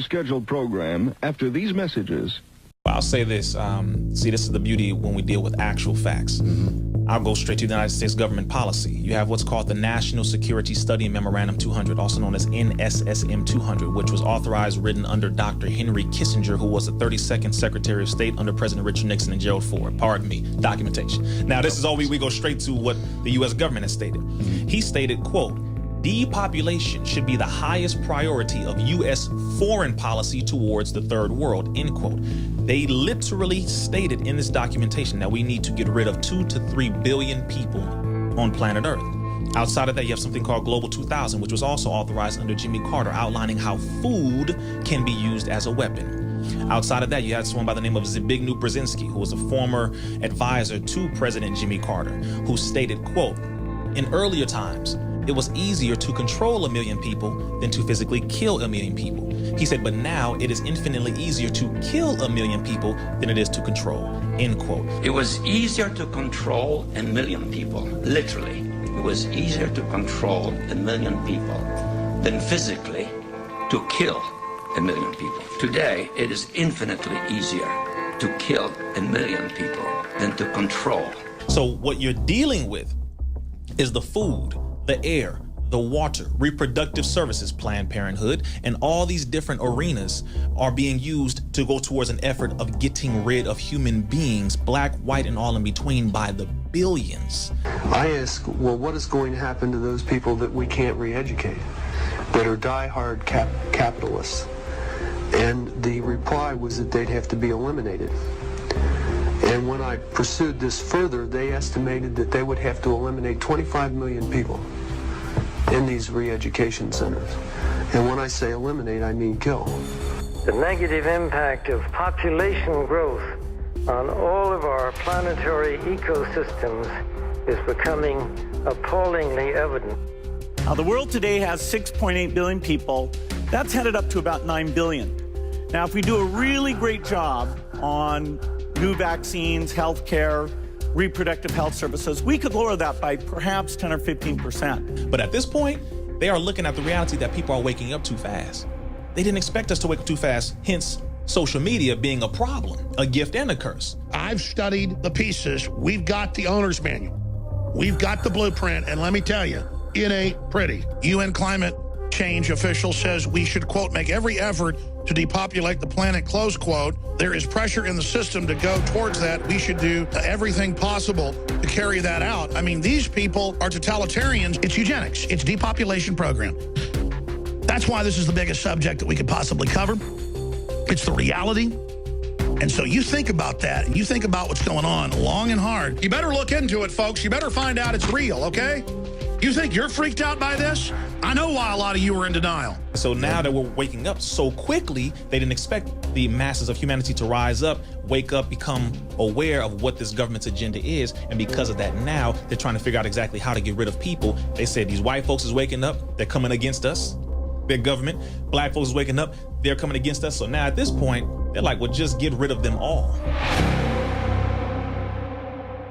Scheduled program after these messages. I'll say this. See, this is the beauty when we deal with actual facts. I'll go straight to the United States government policy. You have what's called the National Security Study Memorandum 200, also known as NSSM 200, which was authorized, written under Dr. Henry Kissinger, who was the 32nd Secretary of State under President Richard Nixon and Gerald Ford. Pardon me, documentation. Now, this is all we go straight to what the U.S. government has stated. He stated, quote, "Depopulation should be the highest priority of U.S. foreign policy towards the third world," end quote. They literally stated in this documentation that we need to get rid of 2 to 3 billion people on planet Earth. Outside of that, you have something called Global 2000, which was also authorized under Jimmy Carter, outlining how food can be used as a weapon. Outside of that, you had someone by the name of Zbigniew Brzezinski, who was a former advisor to President Jimmy Carter, who stated, quote, "In earlier times, it was easier to control 1 million people than to physically kill 1 million people." He said, "But now it is infinitely easier to kill 1 million people than it is to control," end quote. It was easier to control 1 million people, literally. It was easier to control 1 million people than physically to kill 1 million people. Today, it is infinitely easier to kill 1 million people than to control. So what you're dealing with is the food, the air, the water, reproductive services, Planned Parenthood, and all these different arenas are being used to go towards an effort of getting rid of human beings, black, white, and all in between, by the billions. I ask, well, what is going to happen to those people that we can't re-educate, that are die-hard capitalists? And the reply was that they'd have to be eliminated. And when I pursued this further, they estimated that they would have to eliminate 25 million people in these re-education centers. And when I say eliminate, I mean kill. The negative impact of population growth on all of our planetary ecosystems is becoming appallingly evident. Now, the world today has 6.8 billion people. That's headed up to about 9 billion. Now, if we do a really great job on new vaccines, healthcare, reproductive health services, we could lower that by perhaps 10 or 15%. But at this point, they are looking at the reality that people are waking up too fast. They didn't expect us to wake up too fast, hence social media being a problem, a gift and a curse. I've studied the pieces. We've got the owner's manual. We've got the blueprint, and let me tell you, it ain't pretty. UN climate change official says we should, quote, "make every effort to depopulate the planet," close quote. There is pressure in the system to go towards that. We should do everything possible to carry that out. I mean, these people are totalitarians. It's eugenics. It's depopulation program. That's why this is the biggest subject that we could possibly cover. It's the reality. And so you think about that, and you think about what's going on long and hard. You better look into it, folks. You better find out it's real, okay? You think you're freaked out by this? I know why a lot of you are in denial. So now that we're waking up so quickly, they didn't expect the masses of humanity to rise up, wake up, become aware of what this government's agenda is. And because of that, now they're trying to figure out exactly how to get rid of people. They said these white folks is waking up, they're coming against us, their government. Black folks is waking up, they're coming against us. So now at this point, they're like, well, just get rid of them all.